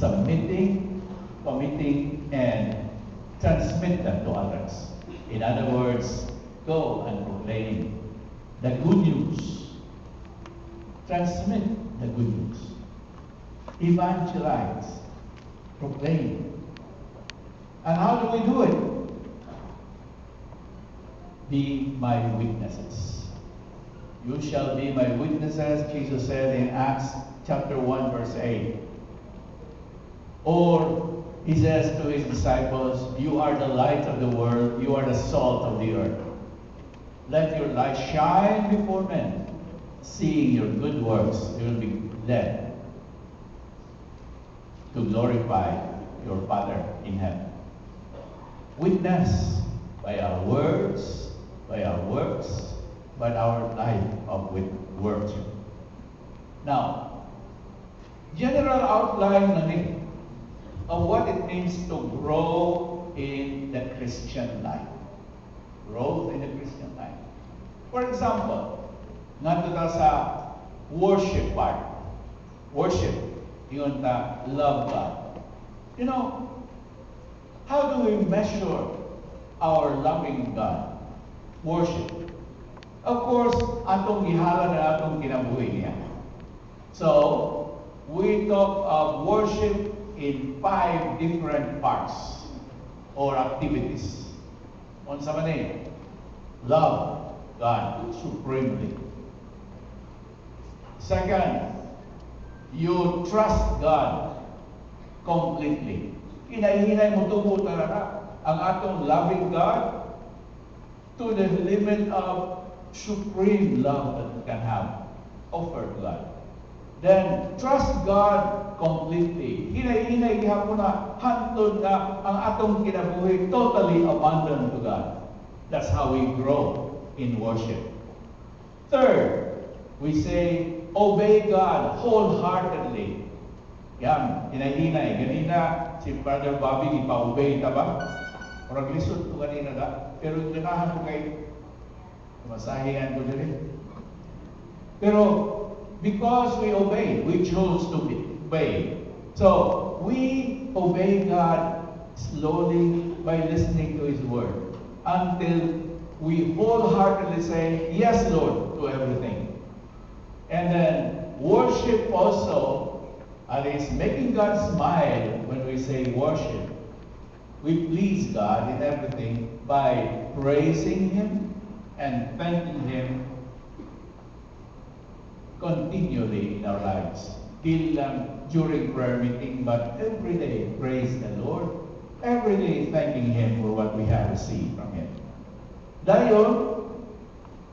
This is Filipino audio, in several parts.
submitting, committing, and transmit them to others. In other words, go and proclaim the good news. Transmit the good news. Evangelize. Proclaim. And how do we do it? Be my witnesses. You shall be my witnesses, Jesus said in Acts chapter 1, verse 8. Or he says to his disciples, you are the light of the world, you are the salt of the earth. Let your light shine before men. Seeing your good works, you will be led to glorify your Father in heaven. Witness by our words, by our works, by our life of works. Now, general outline na din of what it means to grow in the Christian life. Growth in the Christian life. For example, nandito sa worship part. Worship. Yun ta, love God. You know, how do we measure our loving God? Worship. Of course, atong gihala na atong kinabuhi niya. So, we talk of worship in 5 different parts or activities. Unsa man ni? Love God supremely. Second, you trust God completely. Hinay-hinay mo tubo talaga ang atong loving God to the limit of supreme love that we can have offered God. Then, trust God completely. Hinay-hinay gihapon na hantod na ang atong kinabuhi totally abandoned to God. That's how we grow in worship. Third, we say, obey God wholeheartedly. Yan, hinay-hinay. Ganina, si Brother Bobby, ipa-obey ta ba? Parang lisod ko ganina da. Pero ganahan ko kay masahihan ko din. Pero, because we obey, we chose to obey. So, we obey God slowly by listening to His Word until we wholeheartedly say, yes, Lord, to everything. And then, worship also, and it's making God smile when we say worship. We please God in everything by praising Him and thanking Him continually in our lives. Di lang during prayer meeting, but every day praise the Lord. Every day thanking Him for what we have received from Him. Dayon,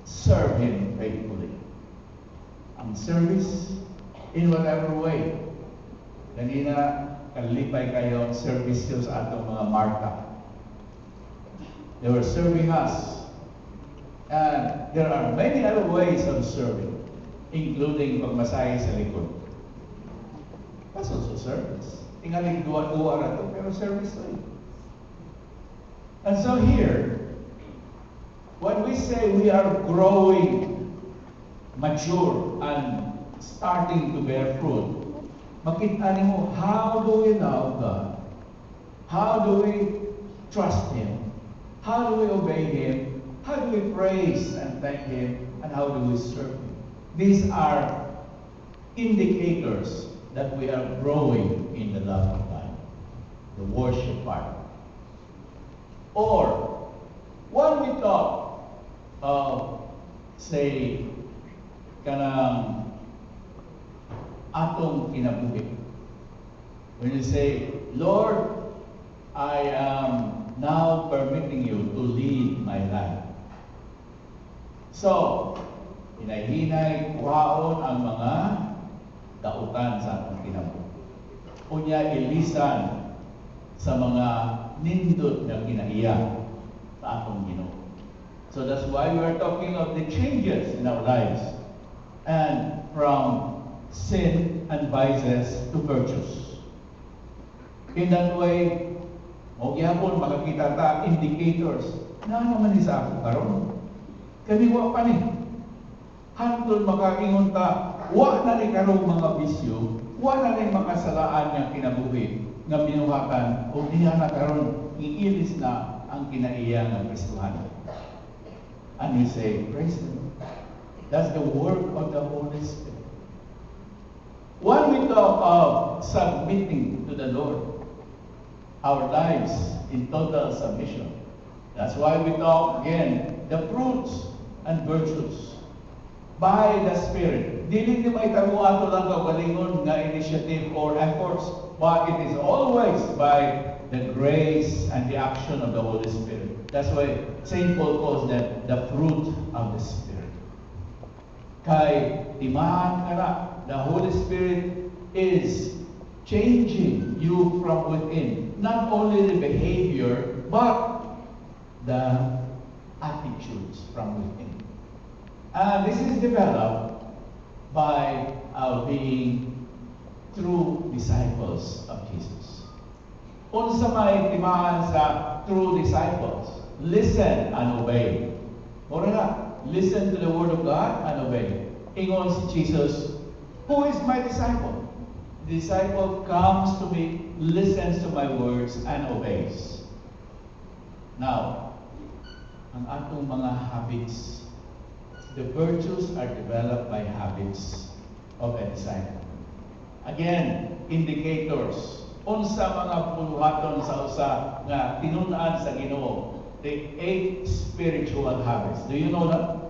serve Him faithfully. Ang service in whatever way. Kanina, kalipay kayo ang service sa atong mga Martha. They were serving us. And there are many other ways of serving, including pagmasahe sa likod. That's also service. Tingaling dua-dua na ito, pero service rin. And so here, when we say we are growing, mature, and starting to bear fruit, makita mo, how do we love God? How do we trust Him? How do we obey Him? How do we praise and thank Him? And how do we serve Him? These are indicators that we are growing in the love of God, the worship part. Or, when we talk of, say, kanang atong kinabuhi. When you say, Lord, I am now permitting you to lead my life. So, hinay-hinay, kuhaon ang mga dautan sa atong kinabuhi. Unya ilisan sa mga nindot na kinaiya sa atong Ginoo. So that's why we are talking of the changes in our lives. And from sin and vices to virtues. In that way, magyapon makakita ta indicators na naman ni sa ako karon. Kaniwa pa ni. Hantod makaingon ta, wa na ni karong mga bisyo wala na yung makasalaan nga kinabuhi nga binuhatan o diha na karon iilis na ang kinaiya ng Kristohan. And you say, praise the Lord. That's the work of the Holy Spirit. When we talk of submitting to the Lord, our lives in total submission, that's why we talk again, the fruits and virtues by the Spirit. Dili di may tago ato lang kaugalingon nga initiative or efforts, but it is always by the grace and the action of the Holy Spirit. That's why St. Paul calls them the fruit of the Spirit. Kay timahan ka na, the Holy Spirit is changing you from within. Not only the behavior, but the attitudes from within. And this is developed by our being true disciples of Jesus. Unsa may timahan sa true disciples, listen and obey. Mura na, listen to the Word of God and obey. Ingon si Jesus, who is my disciple? The disciple comes to me, listens to my words, and obeys. Now, ang atong mga habits, the virtues are developed by habits of a disciple. Again, indicators. Unsa mga puluhaton sa usa nga tinun-an sa Ginoo, the 8 spiritual habits. Do you know that?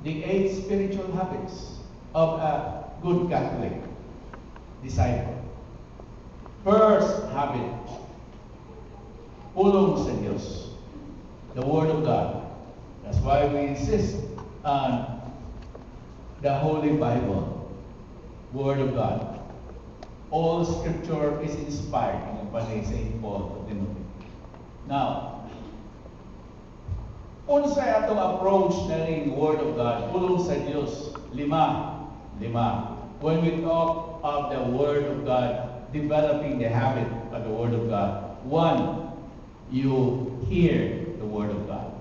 The 8 spiritual habits of a good Catholic disciple. First habit, pulong sa Diyos, the Word of God. That's why we insist on the Holy Bible, Word of God. All Scripture is inspired, ang panay St. Paul to Timothy. Now, unsay atong approach na ring Word of God, pulong sa Diyos, lima. When we talk of the Word of God, developing the habit of the Word of God, 1, you hear the Word of God.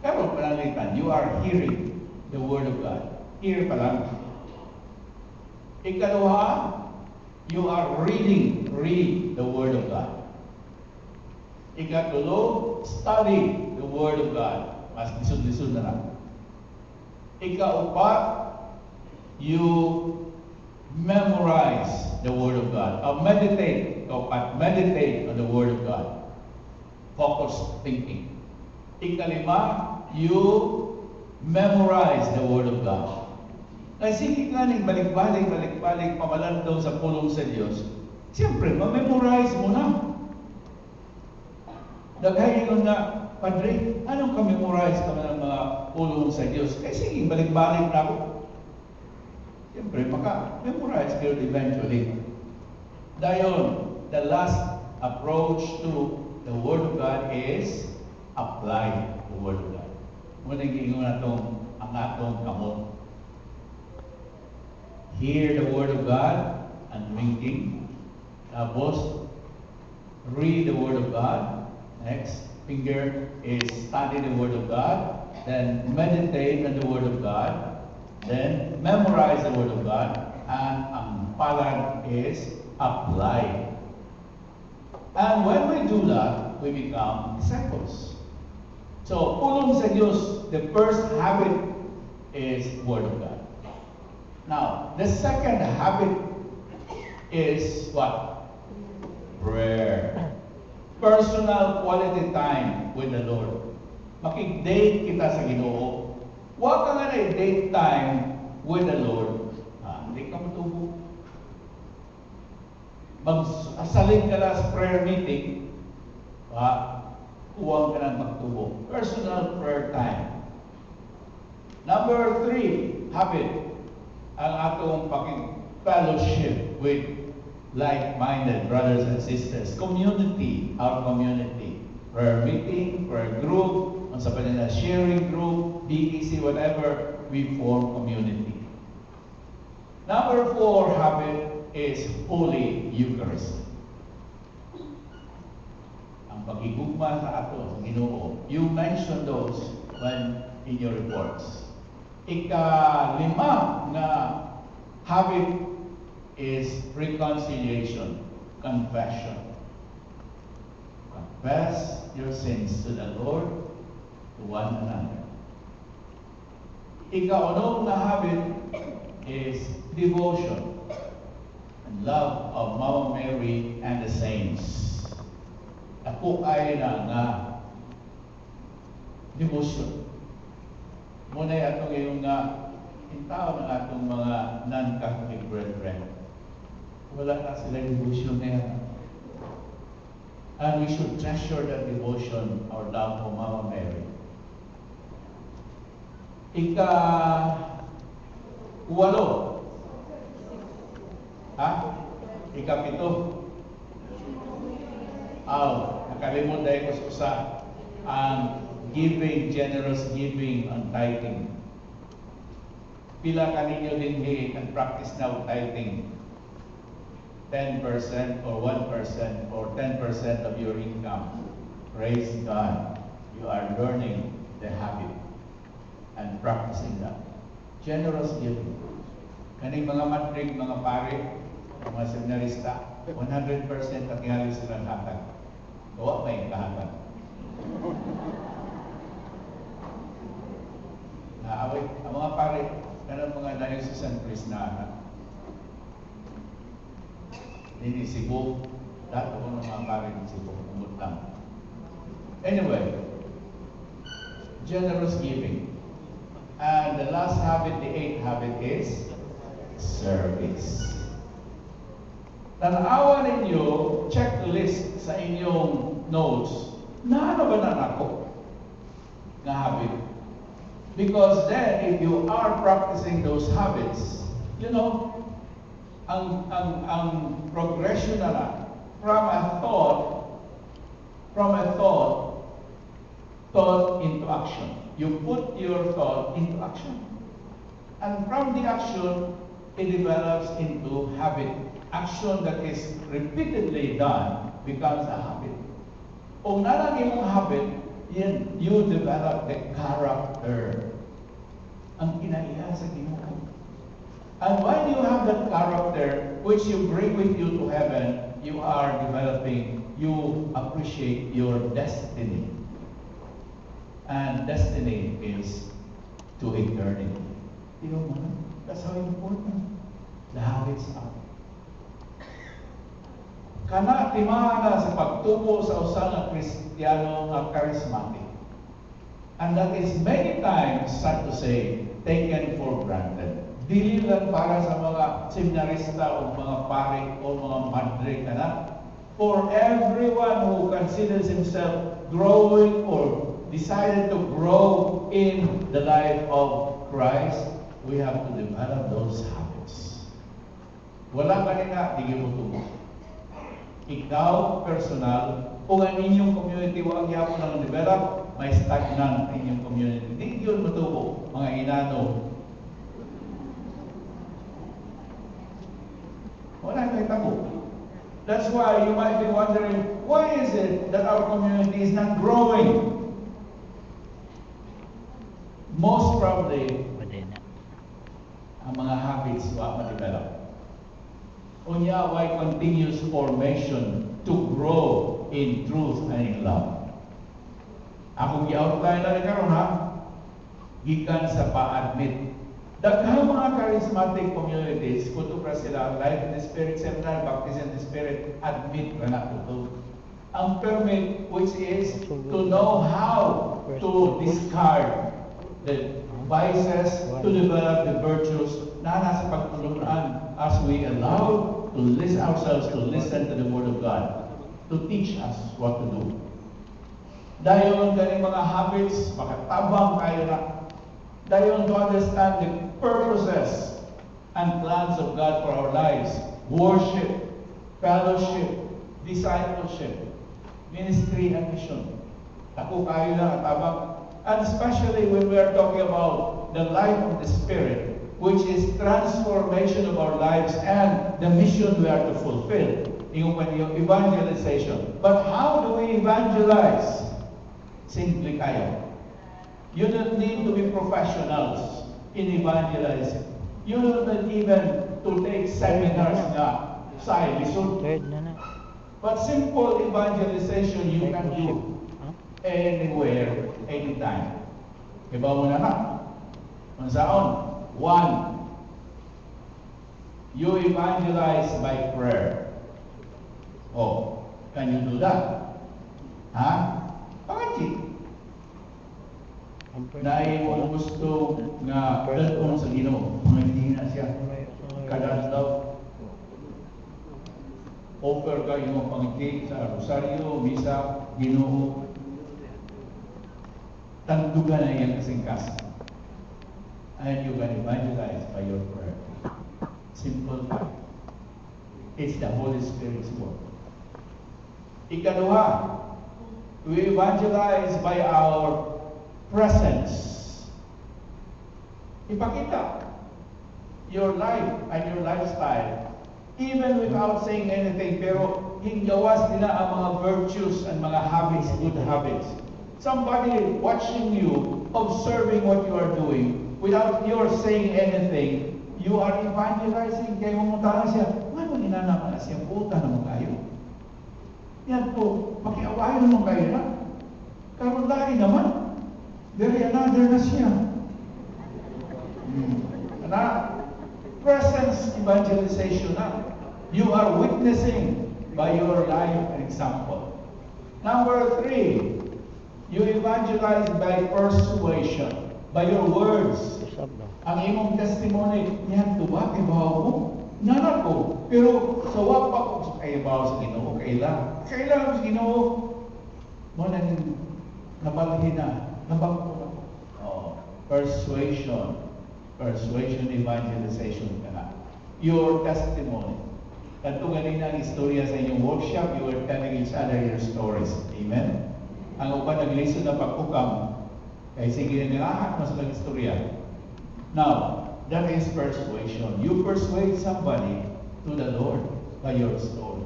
Pero panalitan, you are hearing the Word of God. Hear pa lang. Ikalawa, you are read the Word of God. Ikatulo, study the Word of God. Mas lisod-lisod na lang. Ikaupat, you memorize the Word of God. Or meditate on the Word of God. Focused thinking. Ikalima, you memorize the Word of God. Ay sige nga ning balik-balik, pamalantaw sa pulong sa Diyos. Siyempre, ma-memorize mo na. Daghayin na, Padre, anong ka-memorize ka ng mga pulong sa Diyos? Ay sige, balik-balik na ako. Siyempre, maka-memorize kayo eventually. Dayon, the last approach to the Word of God is apply the Word of God. Muna giingon natong ang atong kamot. Hear the Word of God and drinking. Tapos, read the Word of God. Next finger is study the Word of God. Then meditate on the Word of God. Then memorize the Word of God. And ang palad is apply. And when we do that, we become disciples. So, pulong sa Diyos, the first habit is Word of God. Now, the second habit is what? Prayer. Personal quality time with the Lord. Makig-date kita sa Ginoo. Huwag ka nga na date time with the Lord. Hindi ka matubo. Mag-asalin ka na sa prayer meeting, huwag ka na magtubo. Personal prayer time. Number 3, habit. Ang atong fellowship with like-minded brothers and sisters. Community, our community. Prayer meeting, prayer group, on sa panila sharing group, BEC, whatever, we form community. Number 4 habit is Holy Eucharist. Ang pagigugma sa ato, sa Ginoo. You mentioned those when in your reports. Ika-5 na habit is reconciliation, confession. Confess your sins to the Lord, to one another. Ikaunong na habit is devotion and love of Mama Mary and the saints. Ako ay na nga devotion. Muna atong yung tao ng atong mga non-Catholic brethren. Wala na sila devotion na yan. And we should treasure that devotion, our love for Mama Mary. Ika-8. Ika-7. Nakalimot dahil ko sa usa ang giving, generous giving, and tithing. Pila kaninyo din and practice now tithing? 10% or 1% or 10% of your income. Praise God. You are learning the habit and practicing that. Generous giving. Kaning mga matrig, mga pare, mga seminarista, 100% nangyari silang hatag. Gawa may kahatag. Naaway, ang mga pare, kanang mga diocesan priest na hindi Cebu, dato ko ng mga pare ng Cebu, umut lang. Anyway, generous giving. And the last habit, the 8th habit is service. Tanawa ninyo, checklist sa inyong notes, na ano ba na ako? Na habit. Because then, if you are practicing those habits, you know, ang progression na lang, from a thought into action. You put your thought into action. And from the action, it develops into habit. Action that is repeatedly done becomes a habit. Kung nalang imong habit, you develop the character. Ang kinaiya sa Ginoo. And when you have that character, which you bring with you to heaven, you are developing, you appreciate your destiny. And destiny is to eternity. You know, that's how important the habits are. Kana timana sa pagtubo sa usa nga Kristiyano nga charismatic. And that is many times, sad to say, taken for granted. Dili lang para sa mga seminarista o mga pare o mga madre kana. For everyone who considers himself growing or decided to grow in the life of Christ, we have to develop those habits. Wala ka nga, di mo tubo. Ikaw, personal, kung ang inyong community wag yapon ang develop, may stagnant inyong community. Di yun matubo, mga inano. Wala kayo tabo. That's why you might be wondering, why is it that our community is not growing? Most probably, ang mga habits wa ma-develop. Unya, why continuous formation to grow in truth and in love? Ako gi-outline na karon ha, gikan sa pa-admit. Daghang mga charismatic communities, kuto pra sila, Life in the Spirit Seminar, Baptism in the Spirit, admit ra na to. Ang permit, which is to know how to discard the vices, to develop the virtues na nasa pagtulunan as we allow to listen ourselves to listen to the Word of God, to teach us what to do. Dayon ganing mga habits, makatabang kayo na. Dayon to understand the purposes and plans of God for our lives. Worship, fellowship, discipleship, ministry and mission. Ako kayo lang katabang. And especially when we are talking about the life of the Spirit, which is transformation of our lives and the mission we are to fulfill, yung evangelization. But how do we evangelize? Simply kayo. You don't need to be professionals in evangelizing. You don't need even to to take seminars nga sa lisod. Third na na. But simple evangelization you can do Huh? anywhere, anytime. Iba mo na na. Unsaon? One, you evangelize by prayer. Oh, can you do that? Ha? Pangaji. Na imong gusto nga dalton sa Ginoo, hindi na siya kadalaw. Offer ka imong pangiti sa rosaryo, misa, Ginoo. Tandugan na iyang kasingkas. And you can evangelize by your prayer. Simple fact. It's the Holy Spirit's work. Ikaduha, we evangelize by our presence. Ipakita your life and your lifestyle, even without saying anything, pero hinggawas nila ang mga virtues and mga habits, good habits. Somebody watching you, observing what you are doing, without your saying anything, you are evangelizing. Kaya mumutahan siya, ano inanaman na siya, puta naman kayo. Yan po, pakiawain naman kayo na. Karoon lagi naman, very another na siya. Presence evangelization na. You are witnessing by your life and example. Number 3, you evangelize by persuasion, by your words. Ang imong testimony, yan tuwa, ibaw mo. Nana ko, pero sa wapa ko sa kaibaw sa Ginoo, kailan sa Ginoo, mo nang nabalhin na, nabangko na ko. Oh, persuasion evangelization ka na. Your testimony. Kanto ganina ang istorya sa inyong workshop, you were telling each other your stories. Amen? Ang uban nagliso na pagkukam, kaya sige na nilahat mas lang istorya. Now, that is persuasion. You persuade somebody to the Lord by your story.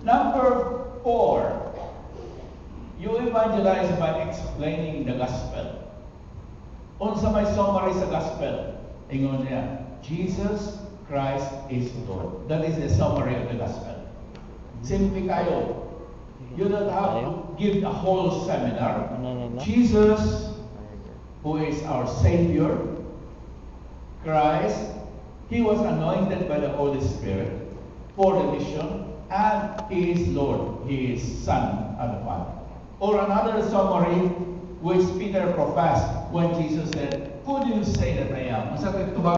Number 4, you evangelize by explaining the gospel. Unsa may summary sa gospel? Ingon niya, Jesus Christ is Lord. That is the summary of the gospel. Simple kayo. You don't have to give a whole seminar. Jesus, who is our Savior, Christ, He was anointed by the Holy Spirit for the mission, and He is Lord. He is Son of the Father. Or another summary, which Peter professed when Jesus said, "Who do you say that I am?"